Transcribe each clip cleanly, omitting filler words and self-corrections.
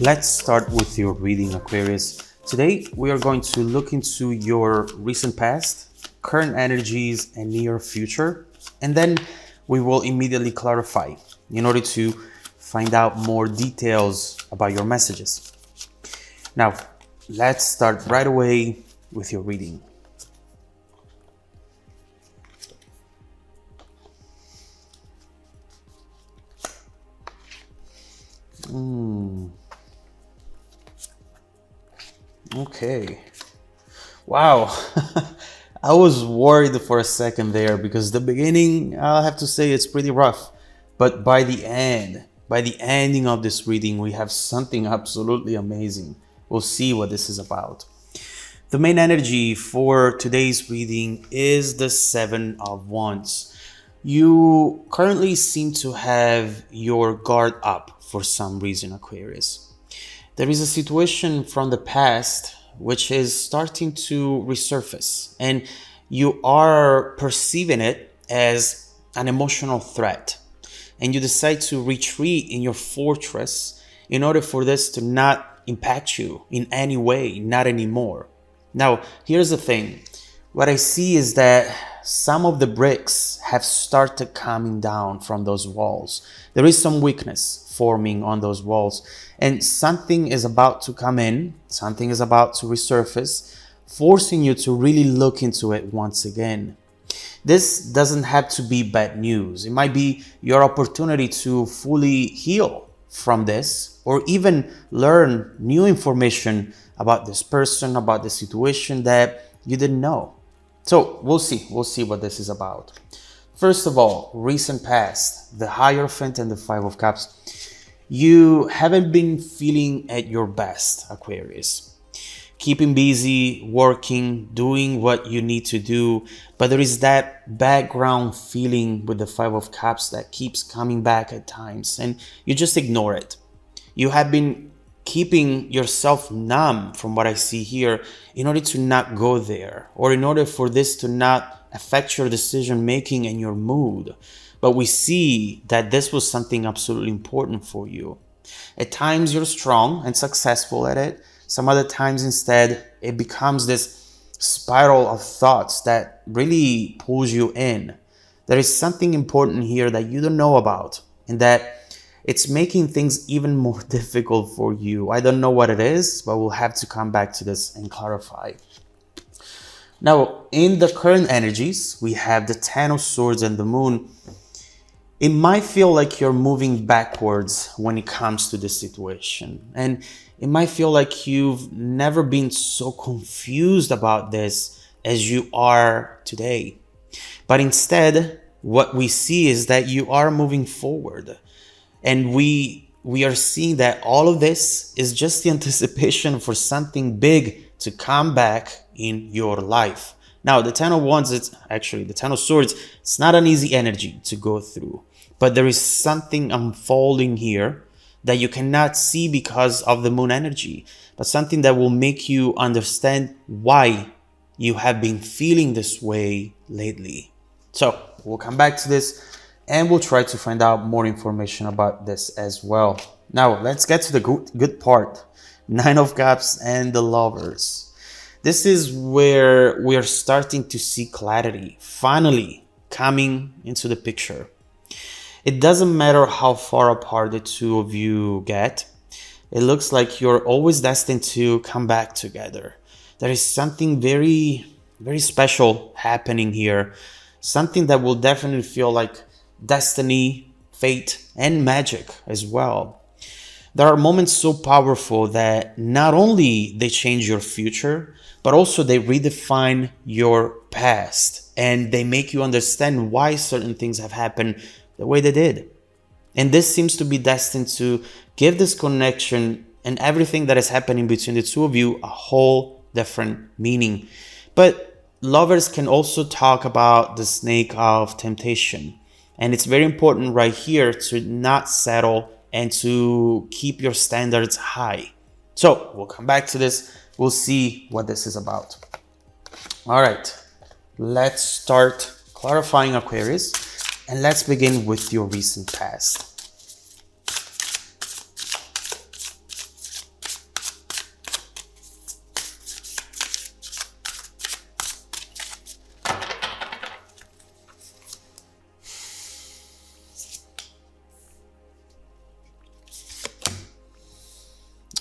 Let's start with your reading, Aquarius. Today, we are going to look into your recent past, current energies, and near future. And then we will immediately clarify in order to find out more details about your messages. Now, let's start right away with your reading. Okay. Wow. I was worried for a second there because the beginning, I'll have to say it's pretty rough. But by the ending of this reading, we have something absolutely amazing. We'll see what this is about. The main energy for today's reading is the Seven of Wands. You currently seem to have your guard up for some reason, Aquarius. There is a situation from the past which is starting to resurface, and you are perceiving it as an emotional threat. And you decide to retreat in your fortress in order for this to not impact you in any way, not anymore. Now, here's the thing. What I see is that some of the bricks have started coming down from those walls. There is some weakness forming on those walls, and something is about to come in, something is about to resurface, forcing you to really look into it once again. This doesn't have to be bad news. It might be your opportunity to fully heal from this, or even learn new information about this person, about the situation that you didn't know. So we'll see what this is about. First of all, recent past, the Hierophant and the Five of Cups. You haven't been feeling at your best, Aquarius. Keeping busy, working, doing what you need to do, but there is that background feeling with the Five of Cups that keeps coming back at times, and you just ignore it. You have been keeping yourself numb, from what I see here, in order to not go there, or in order for this to not affect your decision making and your mood. But we see that this was something absolutely important for you. At times you're strong and successful at it. Some other times instead, it becomes this spiral of thoughts that really pulls you in. There is something important here that you don't know about, and that it's making things even more difficult for you. I don't know what it is, but we'll have to come back to this and clarify. Now, in the current energies, we have the Ten of Swords and the Moon. It might feel like you're moving backwards when it comes to this situation. And it might feel like you've never been so confused about this as you are today. But instead, what we see is that you are moving forward. And we are seeing that all of this is just the anticipation for something big to come back in your life. Now, the Ten of Wands, the Ten of Swords, it's not an easy energy to go through. But there is something unfolding here that you cannot see because of the Moon energy. But something that will make you understand why you have been feeling this way lately. So, we'll come back to this and we'll try to find out more information about this as well. Now, let's get to the good part. Nine of Cups and the Lovers. This is where we are starting to see clarity, finally coming into the picture. It doesn't matter how far apart the two of you get. It looks like you're always destined to come back together. There is something very, very special happening here. Something that will definitely feel like destiny, fate, and magic as well. There are moments so powerful that not only they change your future, but also they redefine your past, and they make you understand why certain things have happened the way they did. And this seems to be destined to give this connection and everything that is happening between the two of you a whole different meaning. But lovers can also talk about the snake of temptation. And it's very important right here to not settle and to keep your standards high. So we'll come back to this. We'll see what this is about. All right, let's start clarifying, Aquarius, and let's begin with your recent past.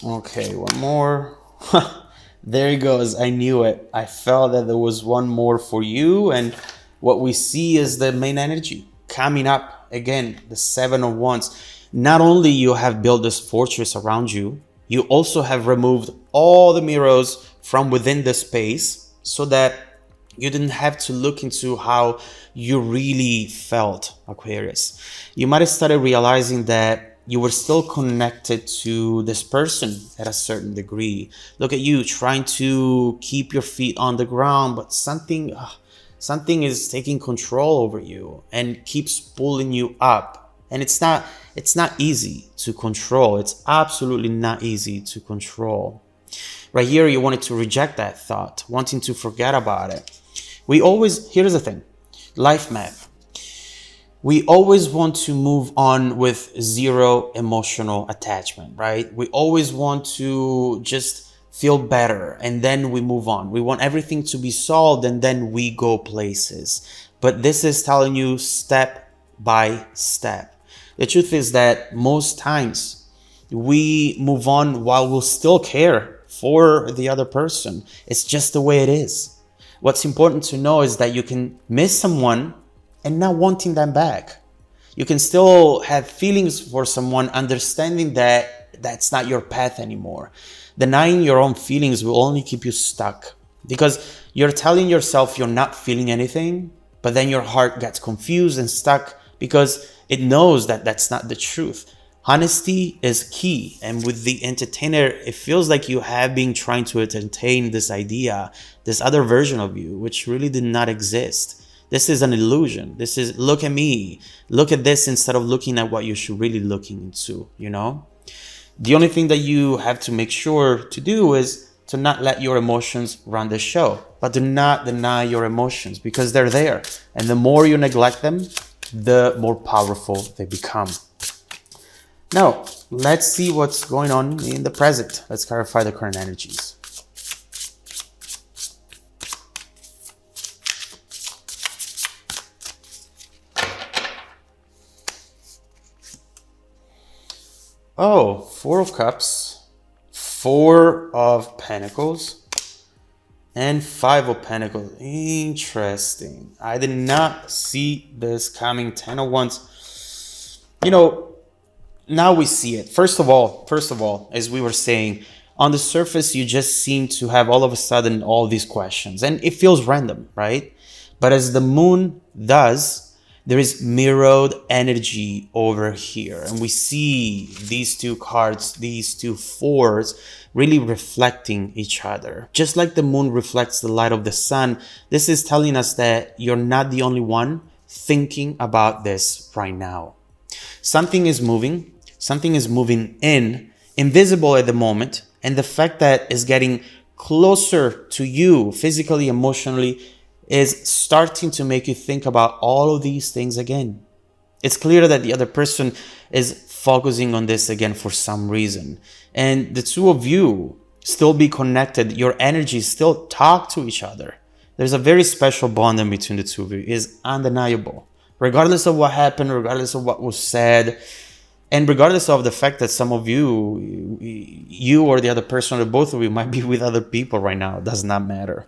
Okay, one more. There it goes. I knew it. I felt that there was one more for you. And what we see is the main energy coming up again, the Seven of Wands. Not only you have built this fortress around you, you also have removed all the mirrors from within the space so that you didn't have to look into how you really felt, Aquarius. You might have started realizing that you were still connected to this person at a certain degree. Look at you trying to keep your feet on the ground, but something is taking control over you and keeps pulling you up. And it's not easy to control. It's absolutely not easy to control. Right here, you wanted to reject that thought, wanting to forget about it. Here's the thing, life map. We always want to move on with zero emotional attachment, right? We always want to just feel better and then we move on. We want everything to be solved and then we go places. But this is telling you step by step. The truth is that most times we move on while we'll still care for the other person. It's just the way it is. What's important to know is that you can miss someone and not wanting them back. You can still have feelings for someone, understanding that that's not your path anymore. Denying your own feelings will only keep you stuck because you're telling yourself you're not feeling anything, but then your heart gets confused and stuck because it knows that that's not the truth. Honesty is key. And with the entertainer, it feels like you have been trying to entertain this idea, this other version of you, which really did not exist. This is an illusion. This is, look at me, look at this, instead of looking at what you should really looking into, you know? The only thing that you have to make sure to do is to not let your emotions run the show, but do not deny your emotions because they're there. And the more you neglect them, the more powerful they become. Now, let's see what's going on in the present. Let's clarify the current energies. Oh, Four of Cups, Four of Pentacles, and Five of Pentacles. Interesting. I did not see this coming. Ten of Wands. You know, now we see it. First of all, as we were saying, on the surface, you just seem to have all of a sudden all these questions. And it feels random, right? But as the moon does, there is mirrored energy over here. And we see these two cards, these two fours, really reflecting each other. Just like the moon reflects the light of the sun, this is telling us that you're not the only one thinking about this right now. Something is moving in, invisible at the moment. And the fact that it's getting closer to you physically, emotionally, is starting to make you think about all of these things again. It's clear that the other person is focusing on this again for some reason. And the two of you still be connected. Your energies still talk to each other. There's a very special bond in between the two of you. It is undeniable. Regardless of what happened, regardless of what was said, and regardless of the fact that some of you or the other person or both of you might be with other people right now, it does not matter.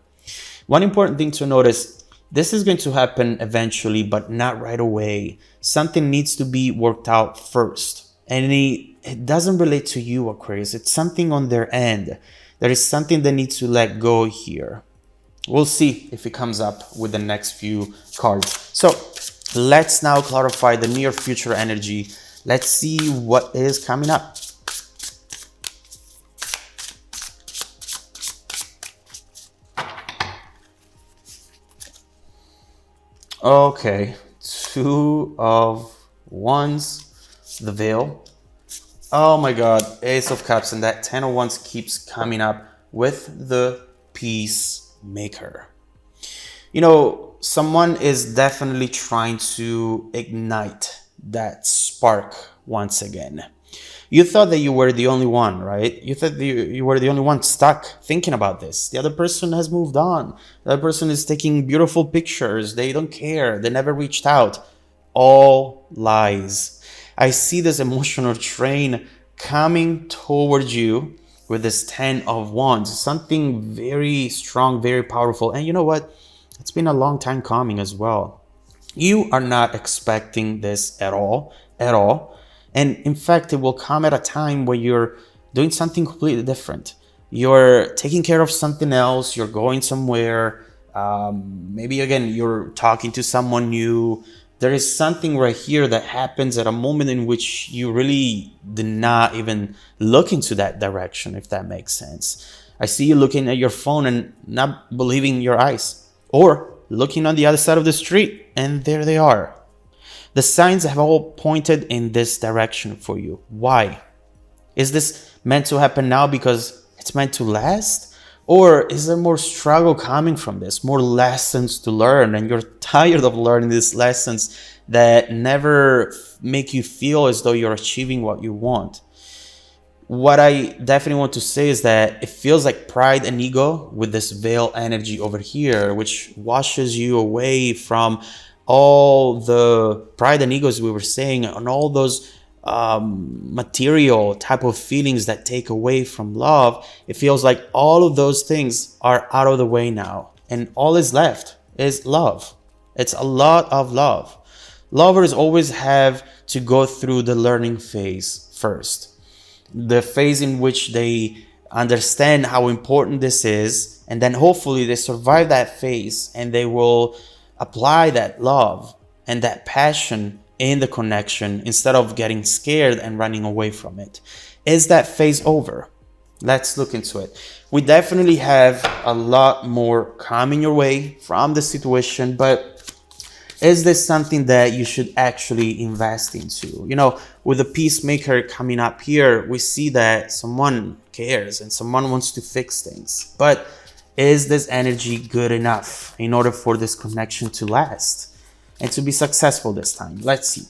One important thing to notice, this is going to happen eventually, but not right away. Something needs to be worked out first. And it doesn't relate to you, Aquarius. It's something on their end. There is something they need to let go here. We'll see if it comes up with the next few cards. So let's now clarify the near future energy. Let's see what is coming up. Okay, Two of Wands, the Veil. Oh my God, Ace of Cups, and that Ten of Wands keeps coming up with the Peacemaker. You know, someone is definitely trying to ignite that spark once again. You thought that you were the only one, right? You thought you were the only one stuck thinking about this. The other person has moved on. The other person is taking beautiful pictures. They don't care. They never reached out. All lies. I see this emotional train coming towards you, with this 10 of Wands. Something very strong, very powerful. And you know what? It's been a long time coming as well. You are not expecting this at all, at all. And in fact, it will come at a time where you're doing something completely different. You're taking care of something else, you're going somewhere, maybe again, you're talking to someone new. There is something right here that happens at a moment in which you really did not even look into that direction, if that makes sense. I see you looking at your phone and not believing your eyes, or looking on the other side of the street and there they are. The signs have all pointed in this direction for you. Why? Is this meant to happen now because it's meant to last? Or is there more struggle coming from this, more lessons to learn, and you're tired of learning these lessons that never make you feel as though you're achieving what you want? What I definitely want to say is that it feels like pride and ego with this veil energy over here, which washes you away from all the pride and egos we were saying, and all those material type of feelings that take away from love. It feels like all of those things are out of the way now, and all is left is love. It's a lot of love. Lovers always have to go through the learning phase first, the phase in which they understand how important this is, and then hopefully they survive that phase and they will apply that love and that passion in the connection instead of getting scared and running away from it. Is that phase over? Let's look into it. We definitely have a lot more coming your way from the situation, but is this something that you should actually invest into? You know, with the peacemaker coming up here, we see that someone cares and someone wants to fix things. But is this energy good enough in order for this connection to last and to be successful this time? Let's see.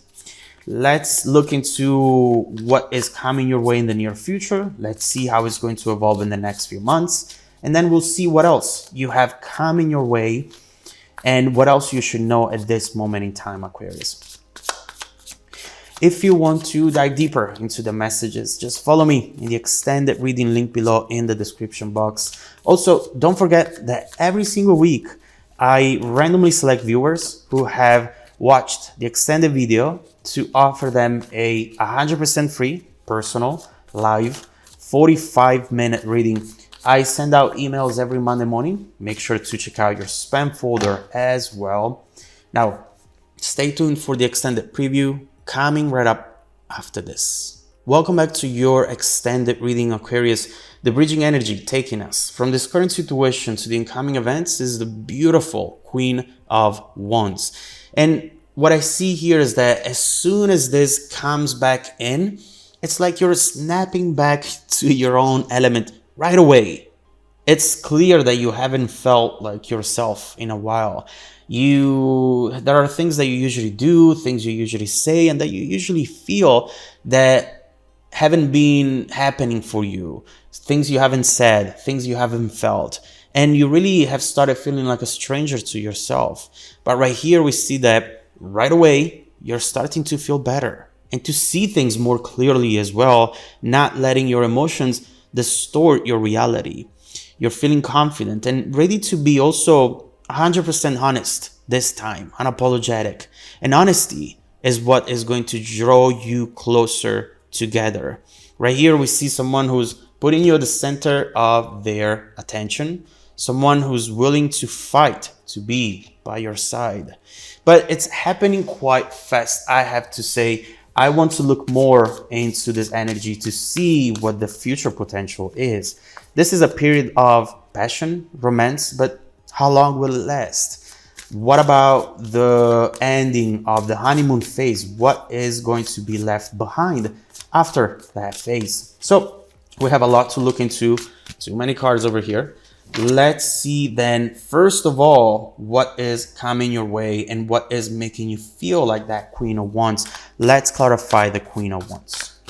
Let's look into what is coming your way in the near future. Let's see how it's going to evolve in the next few months. And then we'll see what else you have coming your way and what else you should know at this moment in time, Aquarius. If you want to dive deeper into the messages, just follow me in the extended reading link below in the description box. Also, don't forget that every single week, I randomly select viewers who have watched the extended video to offer them a 100% free, personal, live, 45-minute reading. I send out emails every Monday morning. Make sure to check out your spam folder as well. Now, stay tuned for the extended preview coming right up after this. Welcome back to your extended reading, Aquarius. The bridging energy taking us from this current situation to the incoming events is the beautiful Queen of Wands. And what I see here is that as soon as this comes back in, it's like you're snapping back to your own element right away. It's clear that you haven't felt like yourself in a while. There are things that you usually do, things you usually say, and that you usually feel that haven't been happening for you. Things you haven't said, things you haven't felt. And you really have started feeling like a stranger to yourself. But right here we see that right away, you're starting to feel better and to see things more clearly as well, not letting your emotions distort your reality. You're feeling confident and ready to be also 100% honest this time, unapologetic. And honesty is what is going to draw you closer together. Right here, we see someone who's putting you at the center of their attention, someone who's willing to fight to be by your side. But it's happening quite fast, I have to say. I want to look more into this energy to see what the future potential is. This is a period of passion, romance, but how long will it last? What about the ending of the honeymoon phase? What is going to be left behind after that phase? So we have a lot to look into. Too many cards over here. Let's see then, first of all, what is coming your way and what is making you feel like that Queen of Wands. Let's clarify the Queen of Wands.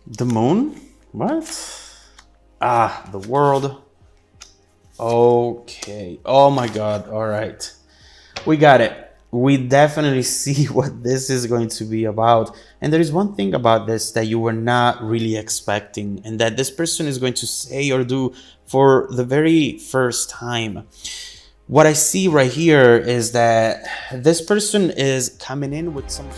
The Moon? What? Ah, the World. Okay. Oh my God. All right. We got it. We definitely see what this is going to be about. And there is one thing about this that you were not really expecting, and that this person is going to say or do for the very first time. What I see right here is that this person is coming in with some